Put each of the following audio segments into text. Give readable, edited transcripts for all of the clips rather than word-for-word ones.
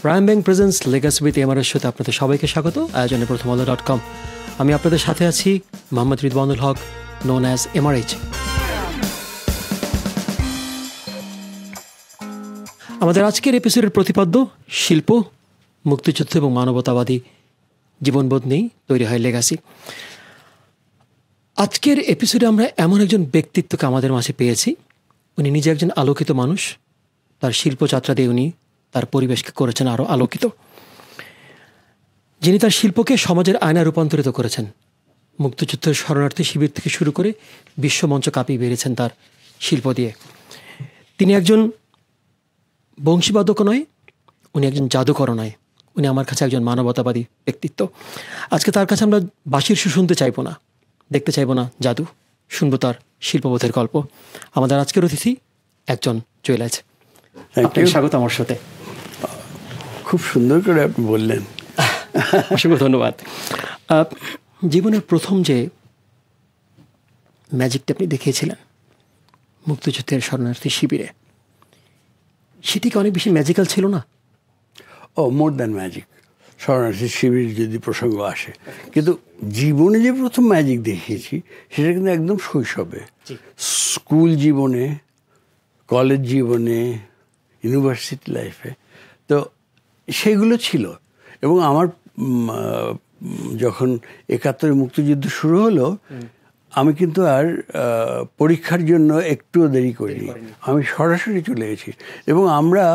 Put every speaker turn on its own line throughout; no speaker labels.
Ryan bank presents legacy with MRS শোতে আপনাদের সবাইকে স্বাগত। আয়োজনে প্রথম আলো.com। আমি আপনাদের সাথে আছি মোহাম্মদ রিদওয়ানুল হক, নোন অ্যাজ এমআরএইচ। আমাদের আজকের এপিসোডের প্রতিপাদ্য শিল্প, মুক্তিযুদ্ধ এবং মানবতাবাদী জীবনবোধ নিয়েই তৈরি হয় লেগাসি। আজকের এপিসোডে আমরা এমন একজন ব্যক্তিত্বকে আমাদের মাঝে পেয়েছি। উনি নিজে একজন আলোকিত মানুষ। তার শিল্পযাত্রা দিয়ে উনি তার পরিবেশকে করেছেন আরও আলোকিত, যিনি তার শিল্পকে সমাজের আয়নায় রূপান্তরিত করেছেন। মুক্তিযুদ্ধের শরণার্থী শিবির থেকে শুরু করে বিশ্বমঞ্চ কাঁপিয়ে বেরিয়েছেন তার শিল্প দিয়ে। তিনি একজন বংশীবাদকও নয়, উনি একজন জাদুকরও নয়, উনি আমার কাছে একজন মানবতাবাদী ব্যক্তিত্ব। আজকে তার কাছে আমরা বাঁশির সুর শুনতে চাইব না, দেখতে চাইব না জাদু, শুনবো তার শিল্পবোধের গল্প। আমাদের আজকের অতিথি একজন জুয়েলার্স। স্বাগত আমার সাথে।
খুব সুন্দর করে আপনি বললেন,
অসংখ্য ধন্যবাদ। জীবনের প্রথম যে ম্যাজিকটা আপনি দেখিয়েছিলেন মুক্তিযুদ্ধের শরণার্থী শিবিরে, সেটি কি অনেক বেশি ম্যাজিক্যাল ছিল না?
More than magic. শরণার্থী শিবির যদি প্রসঙ্গ আসে, কিন্তু জীবনে যে প্রথম ম্যাজিক দেখিয়েছি সেটা কিন্তু একদম শৈশবে, স্কুল জীবনে, কলেজ জীবনে, ইউনিভার্সিটি লাইফে। তো সেগুলো ছিল। এবং আমার যখন ৭১ মুক্তিযুদ্ধ শুরু হলো, আমি কিন্তু আর পরীক্ষার জন্য একটুও দেরি করিনি, আমি সরাসরি চলে গেছি। এবং আমরা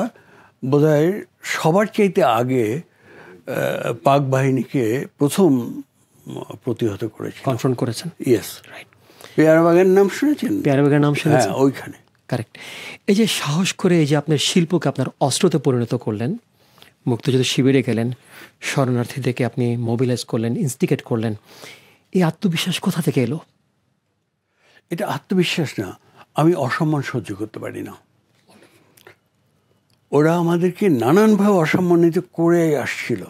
বোধহয় সবার চাইতে আগে পাক বাহিনীকে প্রথম প্রতিহত করেছি,
কনফ্রন্ট করেছেন।
Yes, right. পেয়ারাবাগের নাম শুনেছেন?
পেয়ারাবাগের নাম শুনেছেন?
হ্যাঁ, ওইখানে।
কারেক্ট। এই যে সাহস করে এই যে আপনার শিল্পকে আপনার অস্ত্রতে পরিণত করলেন, মুক্তিযুদ্ধ শিবিরে গেলেন, শরণার্থীদেরকে আপনি মোবিলাইজ করলেন, ইনস্টিগেট করলেন, এই আত্মবিশ্বাস কোথা থেকে এলো?
এটা আত্মবিশ্বাস না, আমি অসম্মান সহ্য করতে পারি না। ওরা আমাদেরকে নানানভাবে অসম্মানিত করে আসছিল।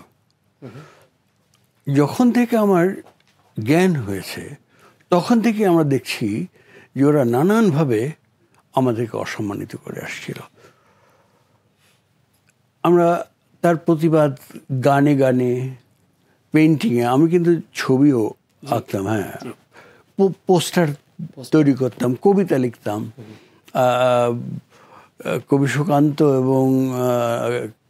যখন থেকে আমার জ্ঞান হয়েছে তখন থেকে আমরা দেখছি যে ওরা নানানভাবে আমাদেরকে অসম্মানিত করে আসছিল। আমরা তার প্রতিবাদ গানে গানে, পেন্টিংয়ে, আমি কিন্তু ছবিও আঁকতাম, হ্যাঁ, পোস্টার তৈরি করতাম, কবিতা লিখতাম। কবি সুকান্ত এবং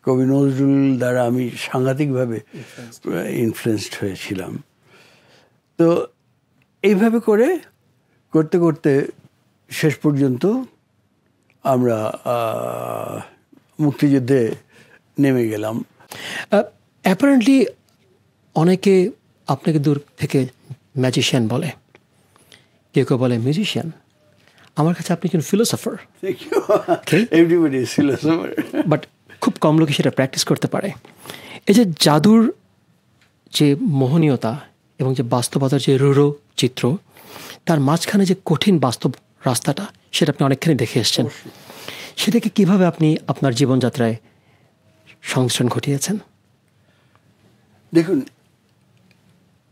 কবি নজরুল দ্বারা আমি সাংঘাতিকভাবে ইনফ্লুয়েসড হয়েছিলাম। তো এইভাবে করে করতে করতে শেষ পর্যন্ত আমরা মুক্তিযুদ্ধে নেমে গেলাম।
অ্যাপারেন্টলি অনেকে আপনাকে দূর থেকে ম্যাজিশিয়ান বলে, কেউ কেউ বলে মিউজিশিয়ান। আমার কাছে আপনি একজন philosopher.
Everybody is philosopher,
but খুব কম লোকই সেটা প্র্যাকটিস করতে পারে। এই যে জাদুর যে মোহনীয়তা এবং যে বাস্তবতার যে রূঢ় চিত্র, তার মাঝখানে যে কঠিন বাস্তব রাস্তাটা, সেটা আপনি অনেকখানি দেখে এসছেন। সেটাকে কিভাবে আপনি আপনার জীবনযাত্রায় সংমিশ্রণ ঘটিয়েছেন?
দেখুন,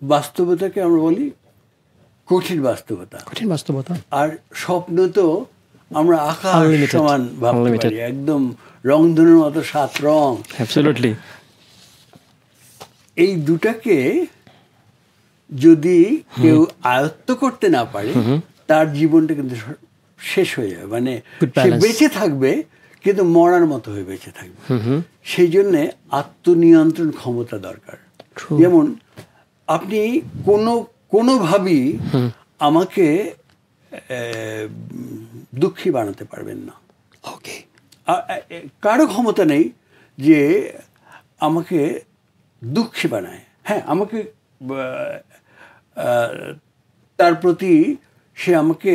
বাস্তবতাকে আমরা বলি কঠিন বাস্তবতা,
কঠিন বাস্তবতা।
আর স্বপ্ন তো আমরা আকাশ সমান ভাবতে পারি, একদম রংধনুর মতো ৭ রং।
অ্যাবসলিউটলি।
এই দুটাকে যদি কেউ আয়ত্ত করতে না পারে, তার জীবনটা কিন্তু শেষ হয়ে যাবে। মানে সে বেঁচে থাকবে কিন্তু মরার মতো হয়ে বেঁচে থাকবে। সেই জন্যে আত্মনিয়ন্ত্রণ ক্ষমতা দরকার। যেমন আপনি কোনোভাবেই আমাকে দুঃখী বানাতে পারবেন না।
ওকে।
কারো ক্ষমতা নেই যে আমাকে দুঃখী বানায়। হ্যাঁ, আমাকে তার প্রতি সে আমাকে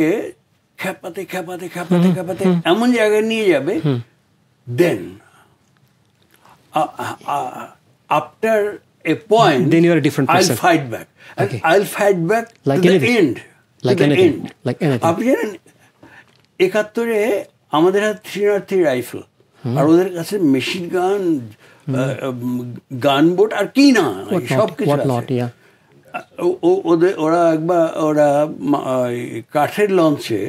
খেপাতে খেপাতে খেপাতে খেপাতে এমন জায়গায় নিয়ে যাবে, then after a point,
then you are a different person.
I'll fight back.
Okay.
I'll fight back
like
to
anything.
the end.
Like
to
anything.
The end.
Like anything.
আপনি জানেন ৭১ আমাদের হাতে ৩৩ রাইফেল, আর ওদের কাছে মেশিন গান, গান boat আর কি না সব কিছু আছে। ওরা কাঠের লঞ্চে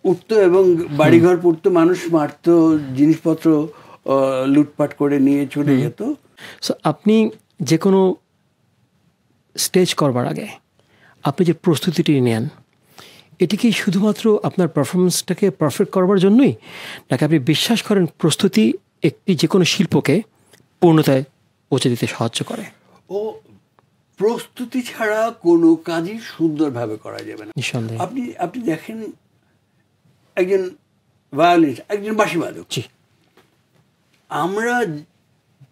উঠতো এবং বাড়িঘর পুড়তো, মানুষ মারতো, জিনিসপত্র লুটপাট করে নিয়ে চলে যেত।
সো আপনি যে কোনো স্টেজ করবার আগে আপনি যে প্রস্তুতিটি নেন, এটি কি শুধুমাত্র আপনার পারফরমেন্সটাকে পারফেক্ট করবার জন্যই, নাকি আপনি বিশ্বাস করেন প্রস্তুতি একটি যে কোনো শিল্পকে পূর্ণতায় পৌঁছে দিতে সাহায্য করে?
ও প্রস্তুতি ছাড়া কোনো কাজই সুন্দরভাবে করা যাবে না।
নিঃসন্দেহে।
আপনি দেখেন একজন ভায়োলিনিস্ট, একজন বাঁশিবাদক,
জি,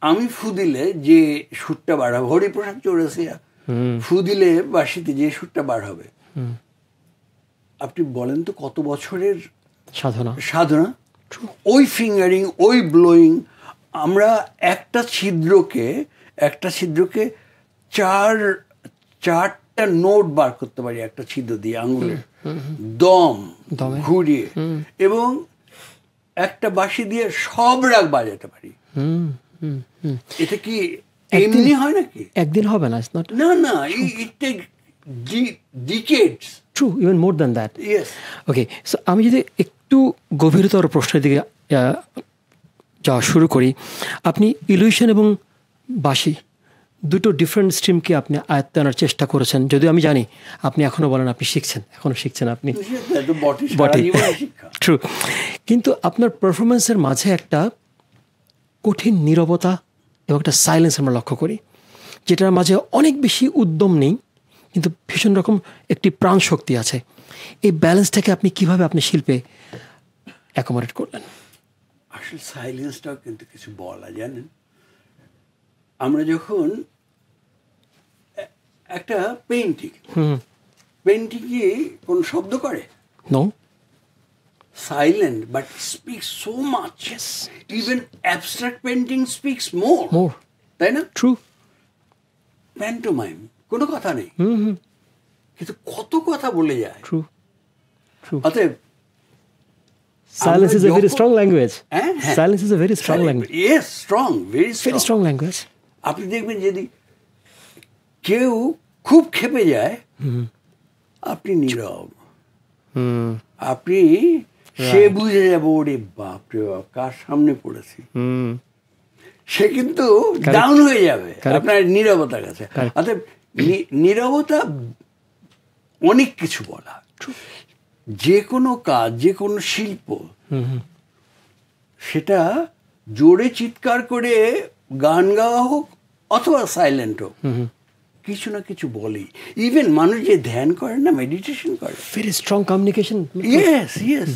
আমি ফু দিলে যে সুরটা বার হবে, হরিপ্রসাদ চৌরাসিয়া ফু দিলে বাঁশিতে যে সুরটা বার হবে, আপনি বলেন তো কত বছরের সাধনা। ওই ফিঙ্গারিং, ওই ব্লোয়িং, আমরা একটা ছিদ্রকে চারটা নোট বার করতে পারি একটা ছিদ্র দিয়ে আঙুলের দম ঘুরিয়ে, এবং একটা বাঁশি দিয়ে সব রাগ বাজাতে পারি। এটা কি এমনি হয় নাকি?
একদিন হবে না,
না, it take decades.
True, even more than that.
Yes.
Okay, so আমি যদি একটু গভীরতর প্রশ্নের দিকে যাওয়া শুরু করি, আপনি ইলিউশন এবং বাঁশি দুটো ডিফারেন্ট স্ট্রিমকে আপনি আয়ত্তে আনার চেষ্টা করেছেন, যদিও আমি জানি আপনি এখনও বলেন আপনি এখনও শিখছেন আপনি, ট্রু। কিন্তু আপনার পারফরমেন্সের মাঝে একটা কঠিন নীরবতা এবং একটা সাইলেন্স আমরা লক্ষ্য করি, যেটার মাঝে অনেক বেশি উদ্যম নেই, কিন্তু ভীষণ রকম একটি প্রাণ শক্তি আছে। এই ব্যালেন্সটাকে আপনি কিভাবে আপনি শিল্পে অ্যাকোমোডেট করলেন?
আসলে সাইলেন্সটাও কিন্তু কিছু বলা, জানেন, আমরা যখন একটা পেইন্টিংয়ে কোন শব্দ করে,
no,
silent but speaks so much.
Yes.
Even abstract painting speaks more. তাই না?
ট্রু।
প্যান্টোমাইম কোনো কথা নেই, কিন্তু কত কথা বলে যায়।
ট্রু।
অতএব
silence is a very strong language. Silence is a very strong language.
Yes, strong, very
strong language.
আপনি দেখবেন যদি কেউ খুব ক্ষেপে যায়, আপনি নীরব, আপনি সে বুঝে যাবো, ওরে বাপরে বাপ, কার সামনে পড়েছি, সে কিন্তু ডাউন হয়ে যাবে আপনার নীরবতার কাছে। অর্থাৎ নীরবতা অনেক কিছু বলা। যে কোনো কাজ, যে কোনো শিল্প, সেটা জোরে চিৎকার করে গান গাওয়া হোক অথবা সাইলেন্ট হোক, কিছু না কিছু বলেই। ইভেন মানুষ যে ধ্যান করে না, মেডিটেশন করে,
very strong communication.
Yes,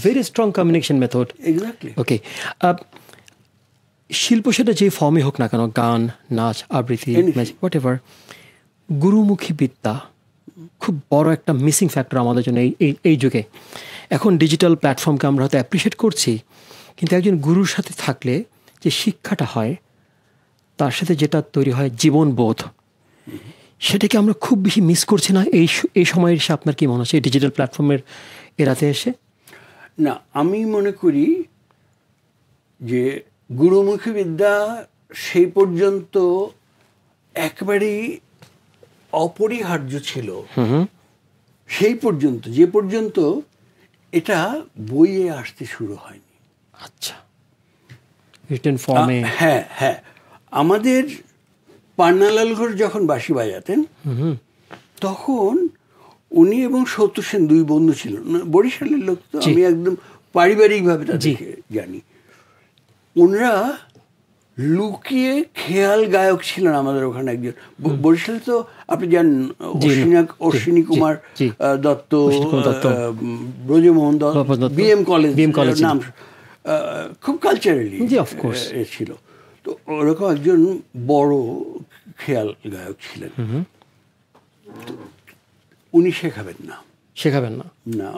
very strong communication method.
Exactly.
Okay, শিল্প সেটা যে ফর্মে হোক না কেন, গান, নাচ, আবৃত্তি, হোয়াট এভার, গুরুমুখী বিদ্যা খুব বড় একটা মিসিং ফ্যাক্টর আমাদের জন্য এই যুগে। এখন ডিজিটাল প্ল্যাটফর্মকে আমরা হয়তো অ্যাপ্রিসিয়েট করছি, কিন্তু একজন গুরুর সাথে থাকলে যে শিক্ষাটা হয়, তার সাথে যেটা তৈরি হয় জীবনবোধ, সেটাকে আমরা খুব বেশি মিস করছি না এই সময়ে এসে? আপনার কি মনে হচ্ছে এই ডিজিটাল প্ল্যাটফর্মের এরাতে এসে?
না, আমি মনে করি যে গুরুমুখী বিদ্যা সেই পর্যন্ত একেবারেই অপরিহার্য ছিল, সেই পর্যন্ত, যে পর্যন্ত এটা বইয়ে আসতে শুরু হয়নি।
আচ্ছা, রিটেন ফর্মে।
হ্যাঁ, আমাদের পান্নালাল ঘোষ যখন বাঁশি বাজাতেন, তখন উনি এবং সত্য সেন দুই বন্ধু ছিলেন, বরিশালের লোক, তো আমি একদম পারিবারিকভাবে তাদেরকে জানি। ওনারা লুকিয়ে খেয়াল গায়ক ছিলেন আমাদের ওখানে একজন। বরিশালে তো আপনি জানেন, অশ্বিনী কুমার দত্ত, ব্রজমোহন দত্ত, বিএম কলেজ নাম, খুব কালচারালি ছিল। তো ওরকম একজন বড় খেয়াল গায়ক ছিলেন। উনি শেখাবেন না,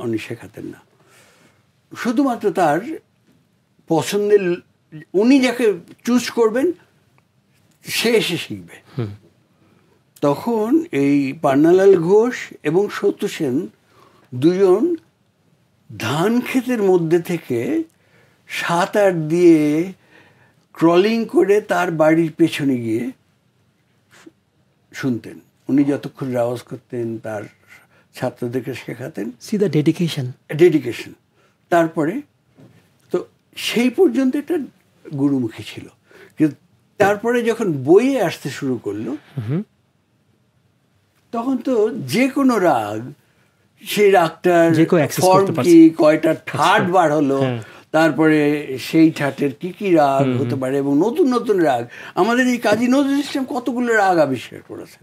উনি শেখাতেন না। শুধুমাত্র তার পছন্দের, উনি যাকে চুজ করবেন সে এসে শিখবে। তখন এই পান্নালাল ঘোষ এবং সত্য সেন দুজন ধান ক্ষেতের মধ্যে থেকে 7-8 দিয়ে ক্রলিং করে তার বাড়ির পেছনে গিয়ে শুনতেন। উনি যতক্ষণ রেওয়াজ করতেন, তার ছাত্রদেরকে শেখাতেন।
C the dedication.
তারপরে তো সেই পর্যন্ত একটা গুরুমুখী ছিল, কিন্তু তারপরে যখন বইয়ে আসতে শুরু করলো তখন তো যে কোনো রাগ, সেই রাগটার
যে কেউ access
ফর্ম
করতে
কি,
পারছে।
কয়টা ঠাট বার হলো,
হ্যাঁ।
তারপরে সেই ঠাটের কি কি রাগ হতে পারে, এবং নতুন নতুন রাগ। আমাদের এই কাজী নজরুল ইসলাম কতগুলো রাগ আবিষ্কার করেছে।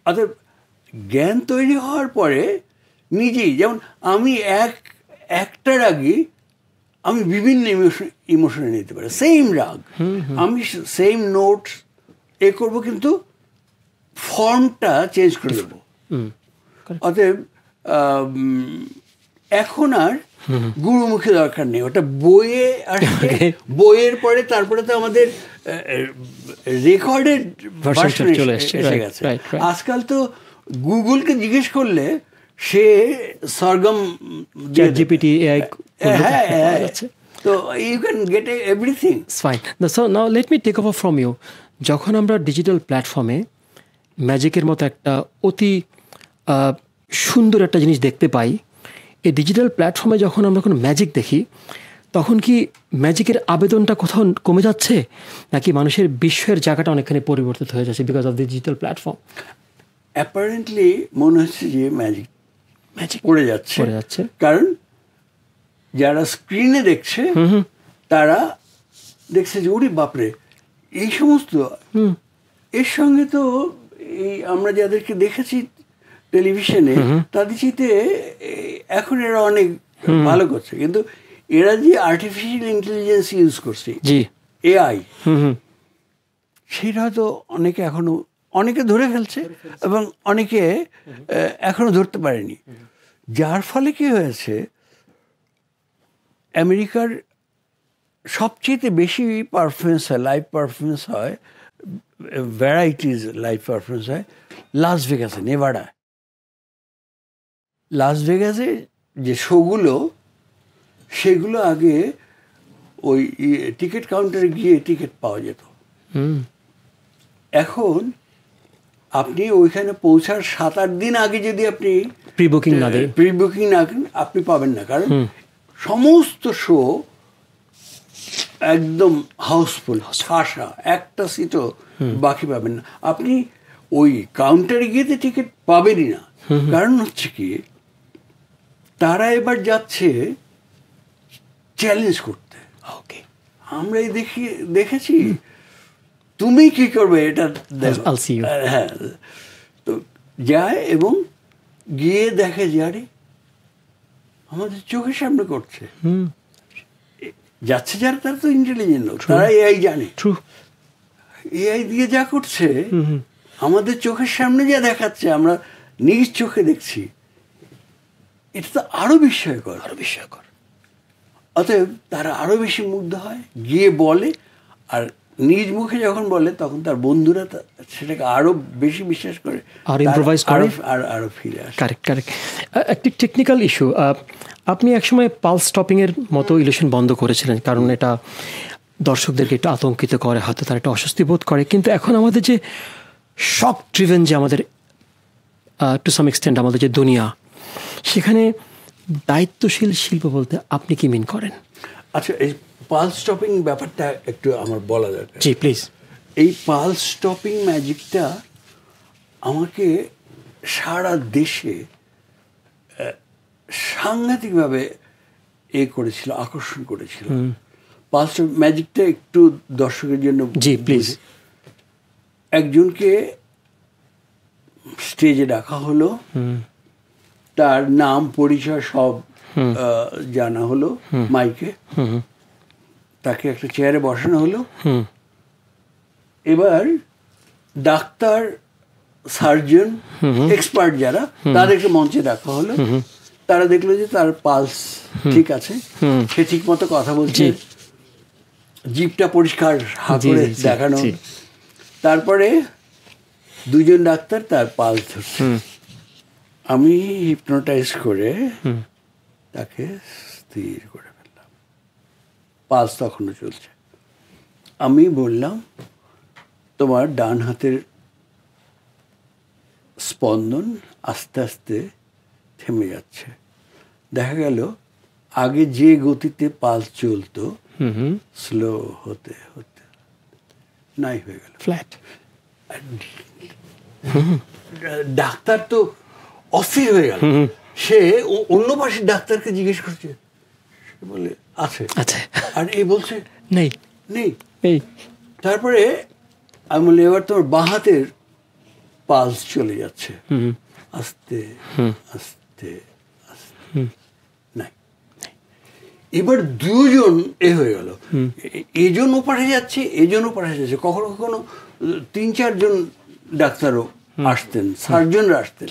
অর্থাৎ জ্ঞান তৈরি হওয়ার পরে নিজেই, যেমন আমি একটা রাগই আমি বিভিন্ন ইমোশনে নিতে পারি, সেম রাগ আমি সেম নোট করবো, কিন্তু ফর্মটা চেঞ্জ করে দেবো। অতএব এখন আর গুরুমুখী দরকার নেই, ওটা বইয়ে আসছে। বইয়ের পরে তারপরে তো আমাদের রেকর্ডেড ভার্সন
চলে
এসে গেছে।
right.
আজকাল তো গুগলকে জিজ্ঞেস করলে সে সরগম
ChatGPT, AI
তো you can get everything.
Fine. So now let me take over from you. যখন আমরা ডিজিটাল প্ল্যাটফর্মে ম্যাজিকের মতো একটা অতি সুন্দর একটা জিনিস দেখতে পাই, এই ডিজিটাল প্ল্যাটফর্মে যখন আমরা কোনো ম্যাজিক দেখি, তখন কি ম্যাজিকের আবেদনটা কোথাও কমে যাচ্ছে, নাকি মানুষের বিশ্বের জায়গাটা অনেকখানি পরিবর্তিত হয়ে যাচ্ছে because of the digital platform?
Apparently মনে হচ্ছে যে ম্যাজিক পড়ে যাচ্ছে, কারণ যারা স্ক্রিনে দেখছে তারা দেখছে যে ওরে বাপরে, এই সমস্ত এর সঙ্গে তো এই আমরা যাদেরকে দেখেছি টেলিভিশনে তাদের চিতে এখন এরা অনেক ভালো করছে, কিন্তু এরা যে আর্টিফিশিয়াল ইন্টেলিজেন্স ইউজ করছে, এআই, সেটা হয়তো অনেকে ধরে ফেলছে এবং অনেকে এখনো ধরতে পারেনি। যার ফলে কি হয়েছে, আমেরিকার সবচেয়ে বেশি পারফরমেন্স হয়, লাইভ পারফরমেন্স হয়, ভ্যারাইটিজ লাইভ পারফরমেন্স হয় লাস ভেগাসে, নেভাডায়। লাস ভেগাসে যে শোগুলো, সেগুলো আগে ওই টিকিট কাউন্টারে গিয়ে টিকিট পাওয়া যেত। এখন আপনি ওইখানে পৌঁছার 7-8 দিন আগে যদি আপনি প্রি বুকিং না করেন, আপনি পাবেন না, কারণ সমস্ত শো একদম হাউসফুল, ঠাসা, একটা সিটও বাকি পাবেন না। আপনি ওই কাউন্টারে গিয়ে টিকিট পাবেনই না, কারণ হচ্ছে কি, তারা এবার যাচ্ছে চ্যালেঞ্জ করতে। আমরা দেখেছি, তুমি কি করবে এটা, হ্যাঁ, তো যায় এবং গিয়ে দেখে যে আরে আমাদের চোখের সামনে করছে। যাচ্ছে যারা, তারা তো ইন্টেলিজেন্ট লোক, তারা এআই জানে, এআই দিয়ে যা করছে, আমাদের চোখের সামনে যা দেখাচ্ছে, আমরা নিজ চোখে দেখছি, এটা তো আরো বিস্ময়কর। অতএব তারা আরো বেশি মুগ্ধ হয়, গিয়ে বলে, আর নিজ মুখে যখন বলে তখন তার বন্ধুরা সেটাকে আরো বেশি বিশ্বাস করে,
আর ইম্প্রোভাইজ করে,
আরো ফিরে আসে।
কারেক্ট। একটি টেকনিক্যাল ইস্যু, আপনি একসময় পালস স্টপিংয়ের মতো ইলিউশন বন্ধ করেছিলেন, কারণ এটা দর্শকদেরকে একটু আতঙ্কিত করে, হয়তো তারা একটা অস্বস্তি বোধ করে। কিন্তু এখন আমাদের যে শক ড্রিভেন, যে আমাদের টু সাম এক্সটেন্ট আমাদের যে দুনিয়া, সেখানে দায়িত্বশীল শিল্প বলতে আপনি কি মিন করেন?
আচ্ছা, এই পালস স্টপিং ব্যাপারটা একটু আমার বলা দরকার।
জি প্লিজ।
এই পালস স্টপিং ম্যাজিকটা আমাকে সারা দেশে সাংঘাতিকভাবে করেছিল, আকর্ষণ করেছিল। পালস ম্যাজিকটা একটু দর্শকের জন্য,
জি প্লিজ।
একজনকে স্টেজে ডাকা হলো, তার নাম পরিচয় সব জানা হলো মাইকে, তাকে একটা চেয়ারে বসানো হলো, এবার ডাক্তার, সার্জন, এক্সপার্ট যারা, তাদেরকে মঞ্চে ডাকা হলো। তারা দেখলো যে তার পালস ঠিক আছে, সে ঠিক মতো কথা বলছে, জিভটা পরিষ্কার হা করে দেখানো। তারপরে দুজন ডাক্তার তার পালস ধরছে, আমি হিপনোটাইজ করে তাকে স্থির করে ফেললাম, পালস তখনও চলছে। আমি বললাম, তোমার ডান হাতের স্পন্দন আস্তে আস্তে থেমে যাচ্ছে। দেখা গেল আগে যে গতিতে পালস চলতো স্লো হতে হতে নাই হয়ে গেল
ফ্ল্যাট।
ডাক্তার তো অস্থির হয়ে গেল। সে অন্য পাশের ডাক্তারকে জিজ্ঞেস করছে, সে বলে আছে,
আচ্ছা,
আর এই বলছে
নেই
নেই।
এই
তারপরে আমি বলি, এবার তোমার বাঁ হাতের পালস চলে যাচ্ছে, আস্তে আস্তে আস্তে, নাই। এবার দুজন হয়ে গেল, এজন ওপারে যাচ্ছে, এজন ওপারে যাচ্ছে। কখনো কখনো 3-4 জন ডাক্তারও আসতেন, সার্জনরা আসতেন।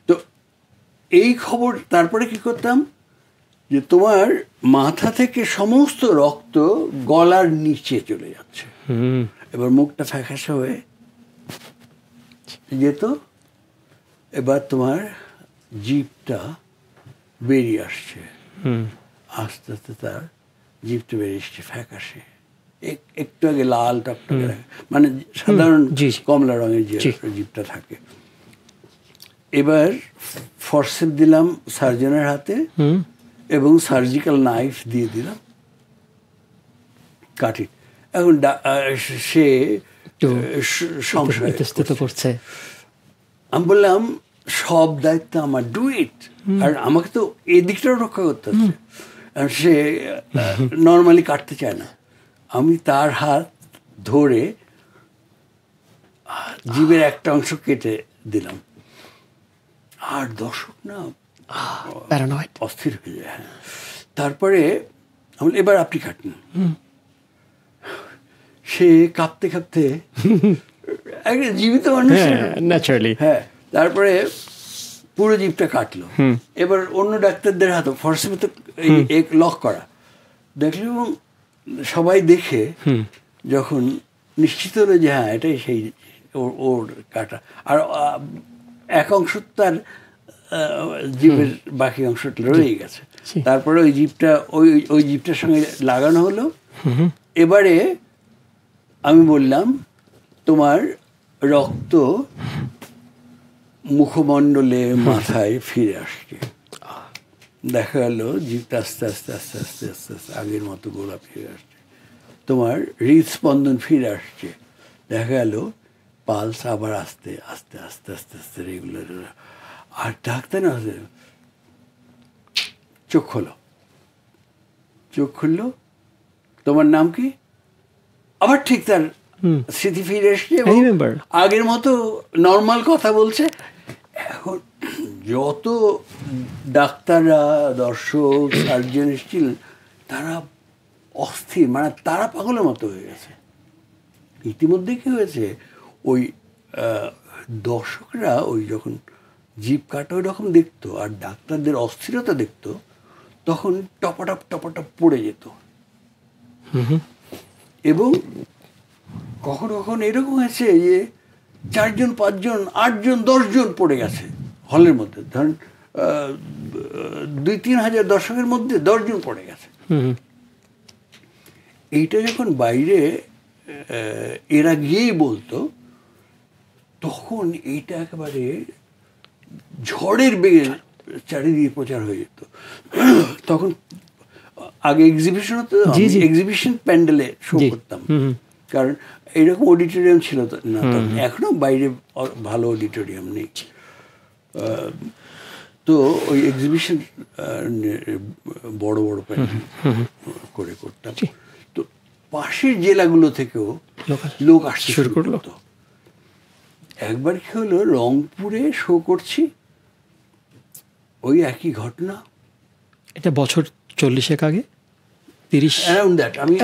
তো এই খবর তারপরে কি করতাম, যে তোমার মাথা থেকে সমস্ত রক্ত গলার নিচে চলে যাচ্ছে, এবার মুখটা ফ্যাকাশে হয়ে যেত, এবার তোমার জিভটা বেরিয়ে আসছে, আস্তে আস্তে তার জিভটা বেরিয়ে আসছে ফ্যাকাশে, একটু আগে লাল টকটকে, মানে সাধারণ কমলা রঙের যে জিভটা থাকে। এবার ফরসেপ দিলাম সার্জনের হাতে এবং সার্জিক্যাল নাইফ দিয়ে দিলাম, কাটি। এখন সে সংশয়
করছে।
আমি বললাম, সব দায়িত্ব আমার, ডু ইট। আর আমাকে তো এদিকটাও রক্ষা করতে হচ্ছে। সে নর্মালি কাটতে চায় না। আমি তার হাত ধরে জিভের একটা অংশ কেটে দিলাম, আর দর্শক না অস্থির হয়ে যায়। হ্যাঁ, তারপরে আমি, এবার আপনি কাটুন। সে কাঁপতে কাঁপতে, একটা জীবিত মানুষ,
ন্যাচারালি,
হ্যাঁ, তারপরে পুরো জিভটা কাটলো। এবার অন্য ডাক্তারদের হাতে ফরসেপে তো লক করা দেখলো, এবং সবাই দেখে যখন নিশ্চিত হলো যে হ্যাঁ এটাই সেই ওর কাটা, আর এক অংশ তার জিভের বাকি অংশটা রয়ে গেছে। তারপরে ওই জিভটা ওই জিভটার সঙ্গে লাগানো হলো। এবারে আমি বললাম, তোমার রক্ত মুখমণ্ডলে মাথায় ফিরে আসছে। দেখা গেল জিভটা আস্তে আস্তে আস্তে আস্তে আস্তে আস্তে আগের মতো গোলাপ ফিরে আসছে, তোমার হৃদস্পন্দন ফিরে আসছে। দেখা গেল পালস আবার আস্তে আস্তে আস্তে আস্তে আস্তে রেগুলার। আর ডাক্তার না, চোখ খোলো, চোখ খুললো, তোমার নাম কি? আবার ঠিক তার স্মৃতি ফিরে এসছে, আগের মতো নর্মাল কথা বলছে। এখন যত ডাক্তাররা, দর্শক, সার্জন এসেছিলেন, তারা অস্থির, মানে তারা পাগলের মতো হয়ে গেছে। ইতিমধ্যে কি হয়েছে, ওই দর্শকরা ওই যখন জিভ কাটা ওই রকম দেখতো আর ডাক্তারদের অস্থিরতা দেখতো, তখন টপাটপ টপাটপ পড়ে যেত। এবং কখনো কখনো এরকম হয়েছে যে 4 জন, 5 জন, 8 জন, 10 জন পড়ে গেছে হলের মধ্যে। ধরেন 2-3 হাজার দর্শকের মধ্যে 10 জন পড়ে গেছে। এইটা যখন বাইরে এরা গিয়েই বলতো, তখন এইটা একেবারে ঝড়ের বেগে চারিদিকে প্রচার হয়ে যেত। তখন আগে এক্সিবিশন হতো, এক্সিবিশন প্যান্ডেলে শো করতাম, কারণ এইরকম অডিটোরিয়াম ছিল না। এখনো বাইরে ভালো অডিটোরিয়াম নেই। তো ওই এক্সিবিশন বড় বড় প্যান্ডেল করে করতাম। তো পাশের জেলাগুলো থেকেও লোক আসতে শুরু করলো। একবার কি হলো, রংপুরে শো করছি, ওই একই ঘটনা।
এটা বছর 40 আগে, 30
অ্যারাউন্ড দ্যাট। আমি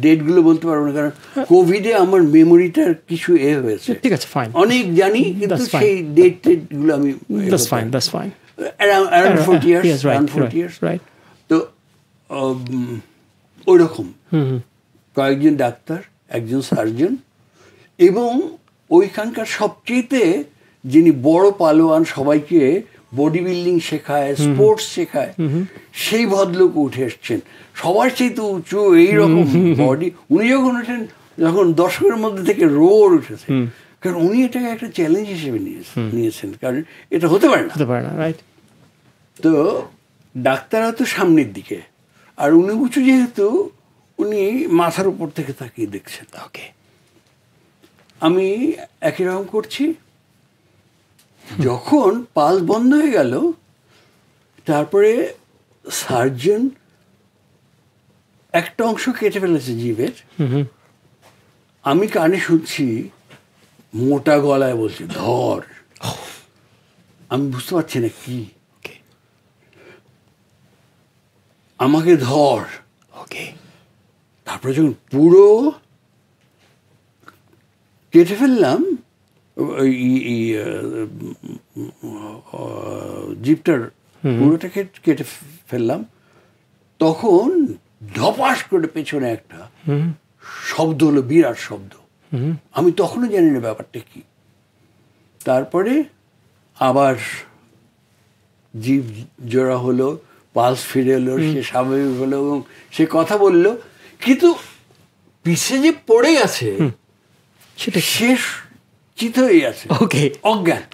ডেটগুলো বলতে পারবো না, কারণ কোভিডে আমার মেমোরিটার কিছু হয়েছে।
ঠিক আছে, ফাইন,
অনেক জানি, কিন্তু সেই ডেটগুলো আমি অ্যারাউন্ড 40 ইয়ার্স। তো ওই রকম কয়েকজন ডাক্তার, একজন সার্জন, এবং ওইখানকার সবচেয়ে যিনি বড় পালোয়ান, সবাইকে বডি বিল্ডিং শেখায়, স্পোর্টস শেখায়, সেই ভদ্রলোক উঠে এসছেন। সবার চেয়ে তো উঁচু এইরকম বডি। উনি যখন ওঠেন, যখন দর্শকের মধ্যে থেকে রোর উঠেছে, কারণ উনি এটাকে একটা চ্যালেঞ্জ হিসেবে নিয়েছেন, কারণ এটা হতে পারে না।
রাইট।
তো ডাক্তাররা তো সামনের দিকে, আর উনি উঁচু যেহেতু উনি মাথার উপর থেকে তাকিয়ে দেখছেন।
ওকে।
আমি একই রকম করছি। যখন পালস বন্ধ হয়ে গেল, তারপরে সার্জন একটা অংশ কেটে ফেলেছে জিভের। আমি কানে শুনছি মোটা গলায় বলছে ধর। আমি বুঝতে পারছি না কি। আমাকে ধর।
ওকে।
তারপরে যখন পুরো কেটে ফেললাম জিপটার পুরোটা কেটে ফেললাম, তখন ধপাস করে পেছনে একটা শব্দ হলো, বিরাট শব্দ। আমি তখনও জানি না ব্যাপারটা কি। তারপরে আবার জিভ জোড়া হলো, পালস ফিরে এলো, সে স্বাভাবিক হলো এবং সে কথা বলল। কিন্তু পিছে যে পড়ে গেছে
সেটা
শেষ চিত হয়ে আছে,
ওকে,
অজ্ঞান।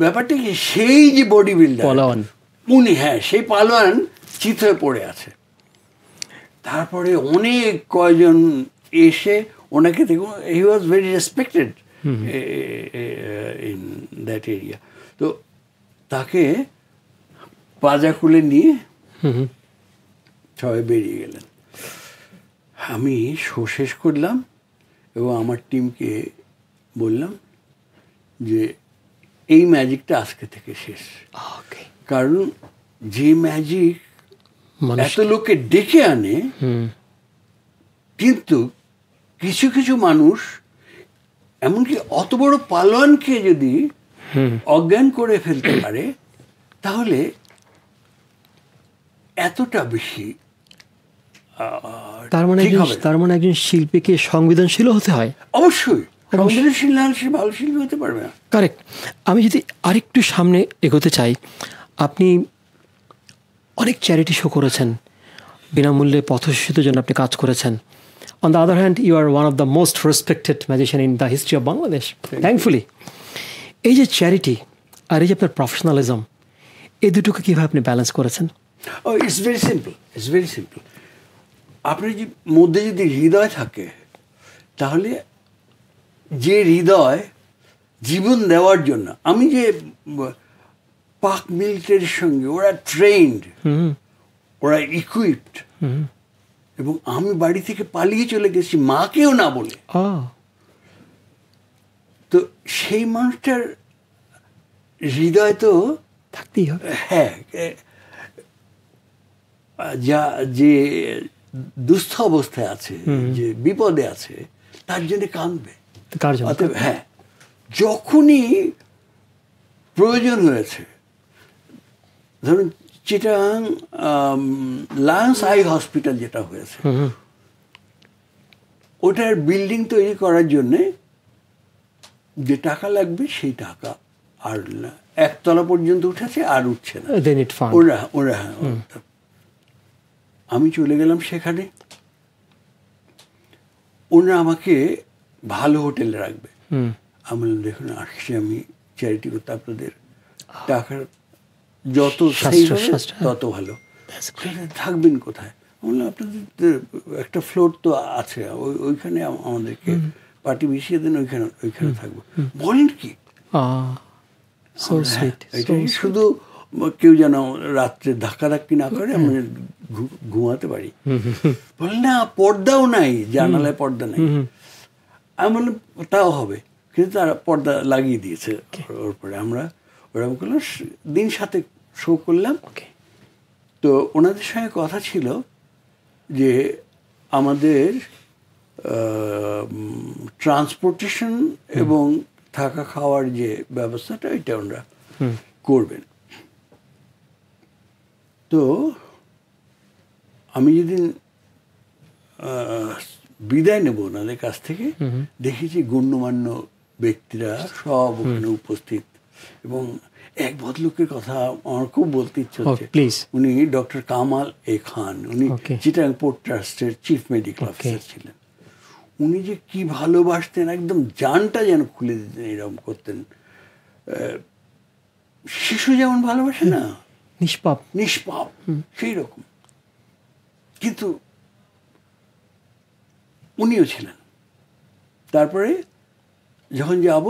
ব্যাপারটা কি, সেই যে বডি বিল্ডার
পালোয়ান
উনি, হ্যাঁ সেই পালোয়ান চিত হয়ে পড়ে আছে। তারপরে অনেক কয়জন এসে ওনাকে দেখুন, he was very respected in that area. তো তাকে পাজা খুলে নিয়ে সবাই বেরিয়ে গেলেন। আমি শো শেষ করলাম এবং আমার টিমকে বললাম যে এই ম্যাজিকটা আজকে থেকে শেষ।
ওকে।
কারণ যে ম্যাজিক এত লোককে ডেকে আনে, কিন্তু কিছু কিছু মানুষ, এমনকি অত বড় পালোয়ানকে যদি অজ্ঞান করে ফেলতে পারে, তাহলে এতটা বেশি
তার মানে একজন শিল্পীকে সংবেদনশীল হতে হয়।
অবশ্যই সংবেদনশীল না হলে সে ভালো শিল্পী হতে পারবে না।
কারেক্ট। আমি যদি আরেকটু সামনে এগোতে চাই, আপনি অনেক চ্যারিটি শো করেছেন, বিনামূল্যে পথশিশুদের জন্য আপনি কাজ করেছেন। On the other hand, you are one of the most respected magician in the history of Bangladesh, thankfully. এই যে চ্যারিটি আর এই যে আপনার প্রফেশনালিজম, এই দুটোকে কীভাবে আপনি ব্যালেন্স করেছেন?
It's very simple, it's very simple. আপনার যে মধ্যে যদি হৃদয় থাকে, তাহলে যে হৃদয় জীবন দেওয়ার জন্য, আমি যে পাক মিলিটারির সঙ্গে ওরা ট্রেন্ড, ওরা ইকুইপড, এবং আমি বাড়ি থেকে পালিয়ে চলে গেছি মাকেও না বলে। তো সেই মানুষটার হৃদয় তো
থাকতেই হবে।
হ্যাঁ, যা যে দুস্থ অবস্থায় আছে, যে বিপদে আছে, তার জন্য কাঁদবে। হ্যাঁ, যখনই প্রয়োজন হয়েছে, ধরুন চিটাগাং লায়ন্স আই হসপিটাল যেটা হয়েছে, ওটার বিল্ডিং তৈরি করার জন্যে যে টাকা লাগবে সেই টাকা আর একতলা পর্যন্ত উঠেছে, আর উঠছে না। ওরা আমি চলে গেলাম সেখানে, ওরা আমাকে ভালো হোটেলে রাখবে। আমি বললাম, দেখুন আসছি আমি চ্যারিটি করতে, আপনাদের টাকার যত তত ভালো। থাকবেন কোথায়? বললাম, আপনাদের একটা ফ্লোর তো আছে, ওইখানে আমাদেরকে পার্টি মিশিয়ে দেন, ওইখানে থাকবো। বলেন কি? শুধু কেউ যেন রাত্রে ধাক্কাধাক্কি না করে, আমি ঘুমাতে পারি। বলেন না, পর্দাও নাই, জানালায় পর্দা নাই। আমি বললাম তাও হবে, কিন্তু তারা পর্দা লাগিয়ে দিয়েছে ওর পরে। আমরা ওরকম করলাম, দিন সাথে শো করলাম। তো ওনাদের সঙ্গে কথা ছিল যে আমাদের ট্রান্সপোর্টেশন এবং থাকা খাওয়ার যে ব্যবস্থাটা, এটা ওনারা করবেন। তো আমি যেদিন বিদায় নেব ওনাদের কাছ থেকে, দেখেছি গণ্যমান্য ব্যক্তিরা সব ওখানে উপস্থিত, এবং এক ভদ্রলোকের কথা আমার খুব বলতে ইচ্ছে হচ্ছে। উনি ডক্টর কামাল এ খান, উনি চিটাগাং পোর্ট ট্রাস্টের চিফ মেডিকেল অফিসার ছিলেন। উনি যে কি ভালোবাসতেন, একদম জানটা যেন খুলে দিতেন, এরকম করতেন। শিশু যেমন ভালোবাসে না,
নিষ্পাপ
নিষ্পাপ সেই রকম। কিন্তু উনিও ছিলেন। তারপরে যখন যাব,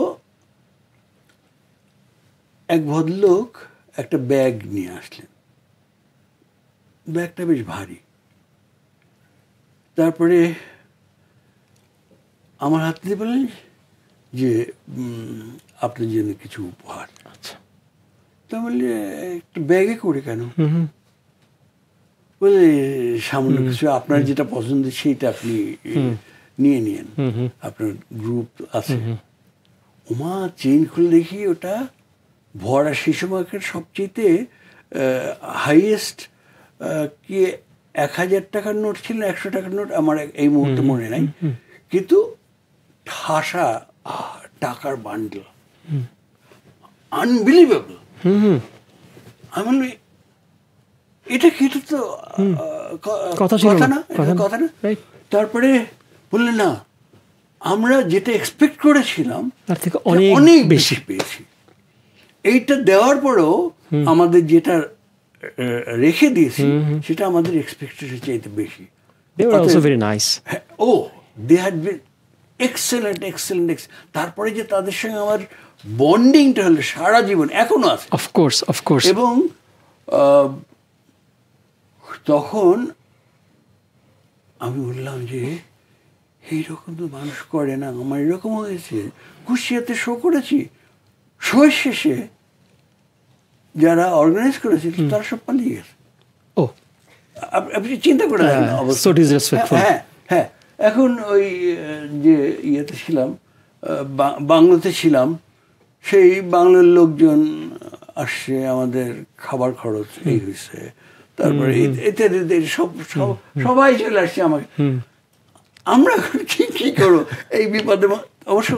এক ভদ্রলোক একটা ব্যাগ নিয়ে আসলেন। ব্যাগটা বেশ ভারী। তারপরে আমার হাত দিয়ে বললেন যে আপনার জন্য কিছু উপহার।
আচ্ছা।
তা বললি একটু ব্যাগে করে কেন? বলে সামান্য কিছু, আপনার যেটা পছন্দ সেইটা আপনি নিয়ে নিয়েন, আপনার গ্রুপ আছে। ওমা, চেইন খুলে দেখি ওটা ভরা। সেই সময়কার সবচেয়ে হাইয়েস্ট কি 1000 টাকার নোট ছিল, 100 টাকার নোট, আমার এই মুহূর্তে মনে নাই, কিন্তু ঠাসা টাকার বান্ডল, আনবিলিভেবল। আমি বলি এটা কি, এটা তো কথা না, কথা না। তারপরে বললেন না, আমরা যেটা এক্সপেক্ট করেছিলাম
তার থেকে
অনেক বেশি পেয়েছি। এইটা দেওয়ার পরেও আমাদের যেটা রেখে দিয়েছি সেটা আমাদের এক্সপেক্টেশন চাইতে বেশি।
They were also very nice.
They had been excellent. তারপরে যে তাদের সঙ্গে আমার বন্ডিংটা হলো সারা জীবন, এখনো আছে।
Of course.
এবং তখন আমি বললাম যে এইরকম তো মানুষ করে না, আমার এরকম হয়েছে। কুষ্টিয়াতে শো করেছি, শো শেষে যারা অর্গানাইজ করেছিল তারা সব পালিয়ে গেছে। আপনি চিন্তা করে হ্যাঁ। এখন ওই যে ইয়েতে ছিলাম, বাংলাতে ছিলাম, সেই বাংলার লোকজন আসছে, আমাদের খাবার খরচ এই হয়েছে, তারপরে ইত্যাদি সবাই চলে আসছে আমাকে। আমরা কি করবো এই বিপদে? অবশ্য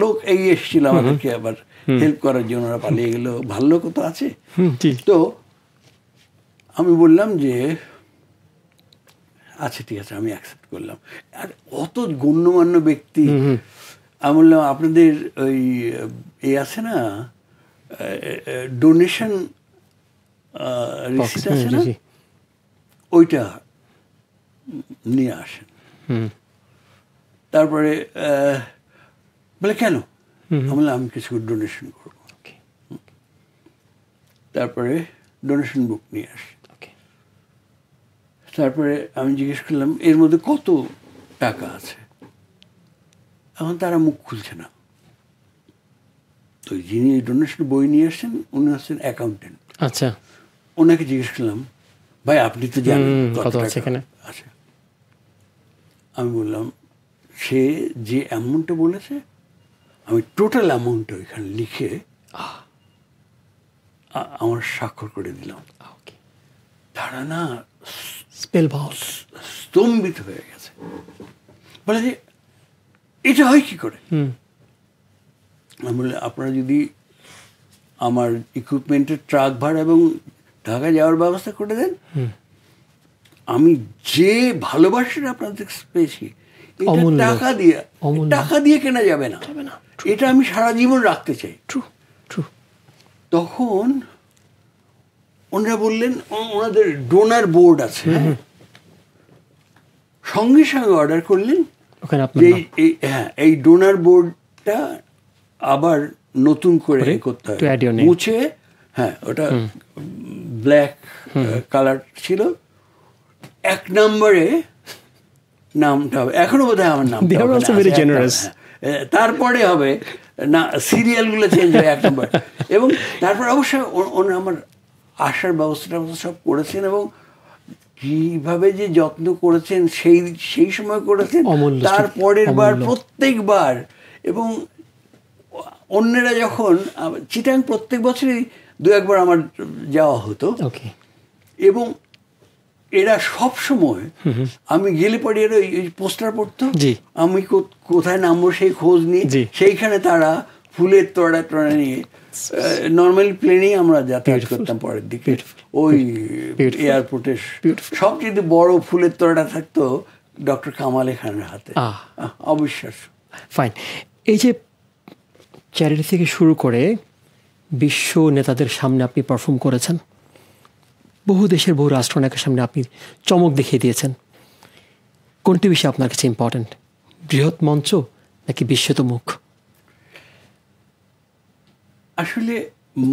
লোক এগিয়ে এসেছিল আমাদেরকে আবার হেল্প করার জন্য, ওরা পালিয়ে গেল, ভালো লোক তো আছে। তো আমি বললাম যে আচ্ছা ঠিক আছে, আমি অ্যাকসেপ্ট করলাম। আর অত গণ্যমান্য ব্যক্তি, আমি বললাম আপনাদের ওই আছে না, ডোনেশন রিসিট আছে না, ওইটা নিয়ে আসেন। তারপরে বলে কেন? আমি কিছু ডোনেশন করবো। তারপরে ডোনেশন বুক নিয়ে আসি। তারপরে আমি জিজ্ঞেস করলাম এর মধ্যে কত টাকা আছে। এখন তারা মুখ খুলছে না। তো যিনি ডোনেশন বই নিয়ে আসছেন উনি হচ্ছেন অ্যাকাউন্টেন্ট।
আচ্ছা।
ওনাকে জিজ্ঞেস করলাম, ভাই আপনি তো জানেন কত আছে এখানে। আচ্ছা, আমি বললাম সে যে অ্যামাউন্টটা বলেছে আমি টোটাল অ্যামাউন্টটা ওইখানে লিখে আমার স্বাক্ষর করে দিলাম। তারা না স্তম্ভিত হয়ে গেছে, বলে যে এটা হয় কি করে? আমি বললাম আপনারা যদি আমার ইকুইপমেন্টের ট্রাক ভাড়া এবং ঢাকা যাওয়ার ব্যবস্থা করে দেন, আমি যে ভালোবাসাটা আপনাদের পেয়েছি টাকা দিয়ে কেনা যাবে না, এটা আমি সারা জীবন রাখতে চাই। তখন ওনারা বললেন, ওনাদের ডোনার বোর্ড আছে, সঙ্গে সঙ্গে অর্ডার করলেন এই ডোনার বোর্ডটা আবার নতুন করে করতে হয়, মুছে। হ্যাঁ, ওটা ব্ল্যাক কালার ছিল। 1 নম্বরে নামটা হবে, এখনো বোধ হয় আমার নাম, তারপরে হবে না, সিরিয়ালগুলো চেঞ্জ হয় 1 নম্বর। এবং তারপর অবশ্যই ওনারা আমার আসার ব্যবস্থাটা সব করেছেন, এবং কিভাবে যে যত্ন করেছেন সেই সময় করেছেন, তারপরের বার প্রত্যেকবার। এবং অন্যরা যখন চিটাং প্রত্যেক বছরই 2-1 বার আমার যাওয়া হতো, এবং এরা সব সময় আমি গেলে পরে এরা ওই পোস্টার পড়তো, আমি কোথায় নামবো সেই খোঁজ নিয়ে সেইখানে তারা ফুলের তোড়া নিয়ে, নর্মালি প্লেনেই আমরা যাতায়াত করতাম পরের দিকে, ওই এয়ারপোর্টের সবচেয়ে বড় ফুলের তোড়াটা থাকতো ডক্টর কামাল খানের হাতে। অবিশ্বাস্য।
ফাইন। এই যে চ্যারিটি থেকে শুরু করে বিশ্ব নেতাদের সামনে আপনি পারফর্ম করেছেন, বহু দেশের বহু রাষ্ট্রনায়কের সামনে আপনি চমক দেখিয়ে দিয়েছেন। কোনটি বেশি আপনার কাছে ইম্পর্ট্যান্ট, বৃহৎ মঞ্চ নাকি বিশ্বত মুখ?
আসলে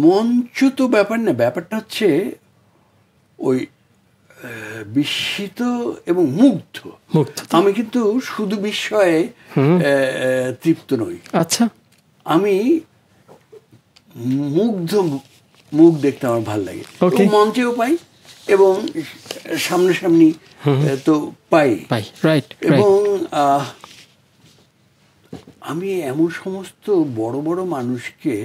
মঞ্চ তো ব্যাপার না, ব্যাপারটা হচ্ছে ওই বিস্মিত এবং মুগ্ধ। আমি কিন্তু শুধু বিস্ময়ে তৃপ্ত নই।
আচ্ছা,
আমি মুগ্ধ মুখ দেখতে আমার ভালো লাগে। মঞ্চেও পাই এবং সামনাসামনি তো পাই। এবং আমি এমন সমস্ত বড় বড় মানুষকে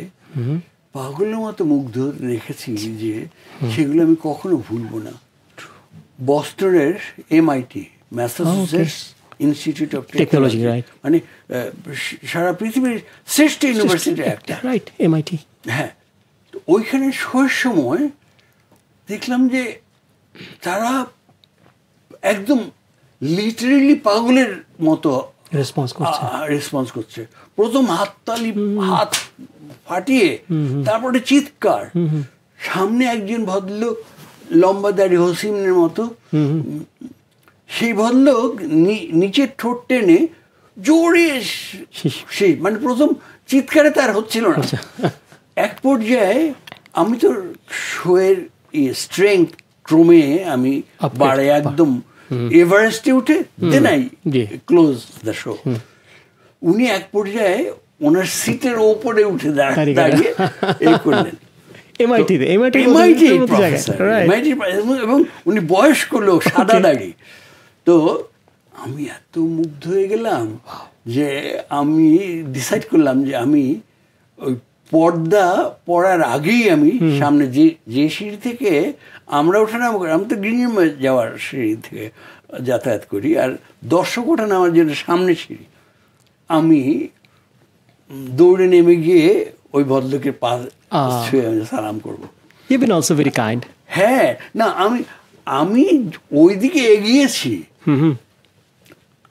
পাগলের মতো মুগ্ধ রেখেছি যে সেগুলো আমি কখনো ভুলবো না। বস্টনের MIT, Massachusetts institute of technology, মানে সারা পৃথিবীর শ্রেষ্ঠ ইউনিভার্সিটি একটা,
MIT।
হ্যাঁ, তো ওইখানে শোয়ার সময় দেখলাম যে তারা একদম লিটারেলি পাগলের মতো রেসপন্স করছে। প্রথম হাততালি, হাত ফাটিয়ে, তারপরে চিৎকার। সামনে একজন ভদ্রলোক, লম্বা দাড়ি, হোসিনের মতো, সেই ভদ্রলোক নিচের ঠোঁট টেনে জোরে, সেই মানে প্রথম চিৎকারে তার হচ্ছিল না। এক পর্যায়ে আমি তো শোয়ের স্ট্রেংথ ক্রমে আমি বাড়ে, একদম এভারেস্টে উঠে then I close the show. উনি এক পর্যায়ে ওনার সিটের ওপরে উঠে দাঁড়িয়ে এই করলেন। এবং উনি বয়স্ক লোক, সাদা দাড়ি। তো আমি এত মুগ্ধ হয়ে গেলাম যে আমি ডিসাইড করলাম যে আমি ওই পর্দা পড়ার আগেই আমি সামনে যে সিঁড়ি থেকে আমরা ওঠানামা করি, আমি তো গ্রিন রুমে যাওয়ার সিঁড়ি থেকে যাতায়াত করি, আর দর্শক ওঠা নামার জন্য সামনে সিঁড়ি, আমি দৌড়ে নেমে গিয়ে ওই ভদ্রলোকের পা ছুঁয়ে আমি সালাম করবো। হ্যাঁ, না আমি ওইদিকে এগিয়েছি,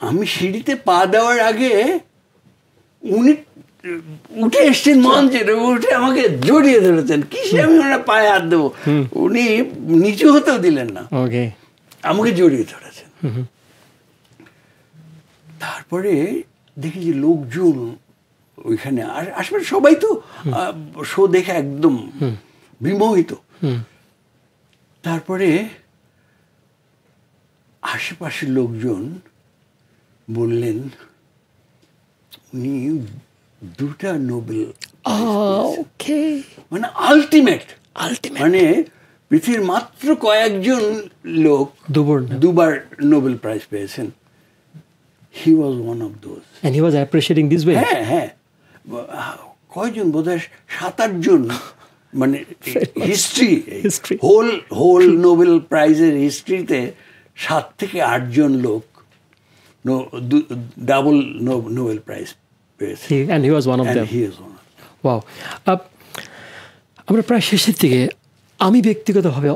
আমি সিঁড়িতে পা দেওয়ার আগে উনি উঠে এসছেন মঞ্চে, উঠে আমাকে জড়িয়ে ধরেছেন। কিসে আমি ওনার পায়ে হাত দেবো, উনি নিচু হতেও দিলেন না, আমাকে জড়িয়ে ধরেছেন। তারপরে দেখি যে লোকজন ওইখানে আশেপাশে সবাই তো শো দেখে একদম বিমোহিত। তারপরে আশেপাশের লোকজন বললেন উনি 2টা নোবেল, মানে আলটিমেট, মানে পৃথিবীর মাত্র কয়েকজন লোক দুবার নোবেল প্রাইজ পেয়েছেন। He was one of those.
And he was appreciating this way?
হ্যাঁ হ্যাঁ, কয়জন, বোধহয় 7-8 জন, মানে হিস্ট্রি, হোল নোবেল প্রাইজের হিস্ট্রিতে 7 থেকে 8 জন লোক ডাবল নোবেল প্রাইজ পেয়েছে।
And he was one of them.
He is one of them.
Wow. আমরা প্রায় শেষের দিকে। আমি ব্যক্তিগতভাবে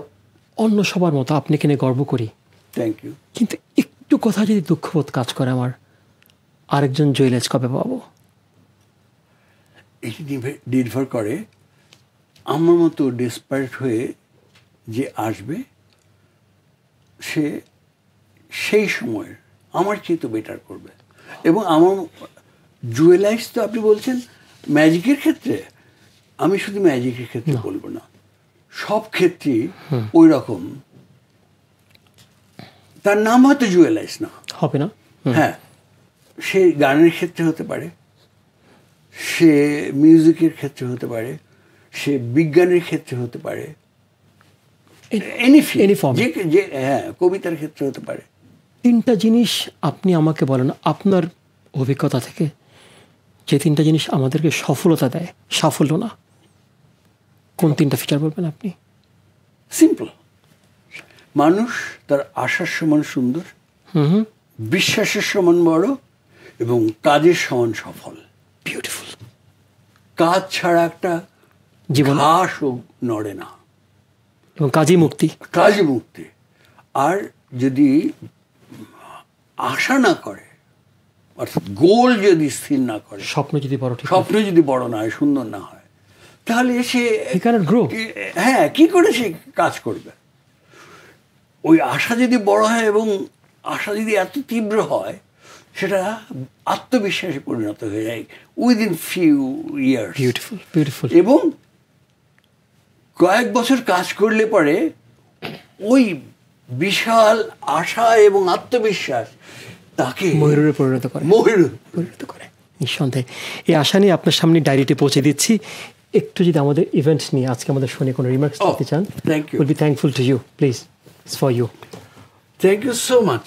অন্য সবার মতো আপনাকে নিয়ে গর্ব করি।
Thank you.
কিন্তু একটু কথা যদি দুঃখবোধ কাজ করে আমার, আরেকজন জুয়েল কবে পাবো?
এটি নির্ভর করে আমার মতো ডেসপারেট হয়ে যে আসবে, সে সেই সময় আমার চেয়ে তো বেটার করবে। এবং আমার জুয়েলাইজ তো আপনি বলছেন ম্যাজিকের ক্ষেত্রে, আমি শুধু ম্যাজিকের ক্ষেত্রে বলবো না, সব ক্ষেত্রেই ওই রকম। তার নাম হয়তো জুয়েলাইজ না
হবে না,
হ্যাঁ, সে গানের ক্ষেত্রে হতে পারে, সে মিউজিকের ক্ষেত্রে হতে পারে, সে বিজ্ঞানের ক্ষেত্রে হতে পারে, হ্যাঁ, কবিতার ক্ষেত্রে হতে পারে।
3টা জিনিস আপনি আমাকে বলেন আপনার অভিজ্ঞতা থেকে, যে 3টা জিনিস আমাদেরকে সফলতা দেয়, সাফল্য না। কোন 3টা ফিচার বলবেন আপনি?
সিম্পল, মানুষ তার আশার সমান সুন্দর, বিশ্বাসের সমান বড় এবং কাজের সমান সফল।
বিউটিফুল।
কাজ ছাড়া একটা
জীবন
ঘাসও নড়ে না,
এবং কাজই মুক্তি।
কাজই মুক্তি। আর যদি আশা না করে, অর্থাৎ গোল যদি স্থির না করে,
স্বপ্ন
যদি বড় না হয়, সুন্দর না হয়, তাহলে সে
গ্রো,
হ্যাঁ, কি করে সে কাজ করবে? ওই আশা যদি বড় হয় এবং আশা যদি এত তীব্র হয়, সেটা আত্মবিশ্বাসে পরিণত হয়ে যায় within few years.
Beautiful, beautiful.
এবং কয়েক বছর কাজ করলে পরে ওই বিশাল আশা এবং আত্মবিশ্বাস তাকে
ময়ূরে পরিণত করে, পরিণত করে নিঃসন্দেহে। এই আশা নিয়ে আপনার সামনে ডায়েরিটি পৌঁছে দিচ্ছি। একটু যদি আমাদের ইভেন্ট নিয়ে আজকে আমাদের শুনে কোনো রিমার্কস করতে চান,
thank you.
Will be thankful to you, please, it's for you.
Thank you so much.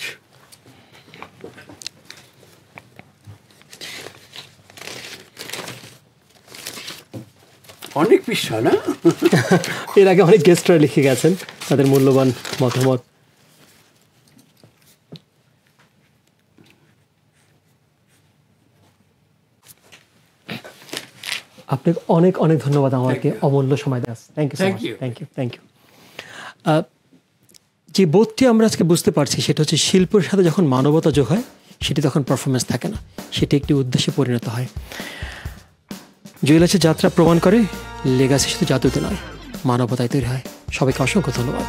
অনেক পৃষ্ঠা না?
এর আগে অনেক গেস্টরা লিখে গেছেন তাদের মূল্যবান মতামত। আপনাকে অনেক অনেক ধন্যবাদ আমাকে অমূল্য সময় দেওয়া। Thank you,
Thank you.
Thank you, thank you. যে বোধটি আমরা আজকে বুঝতে পারছি সেটা হচ্ছে শিল্পের সাথে যখন মানবতা যোগ হয় সেটি তখন পারফরমেন্স থাকে না, সেটি একটি উদ্দেশ্যে পরিণত হয়। জুয়েলার্সের যাত্রা প্রমাণ করে লেগাসি শুধু জাদুতে নয়, মানবতায় তৈরি হয়। সবাইকে অসংখ্য ধন্যবাদ।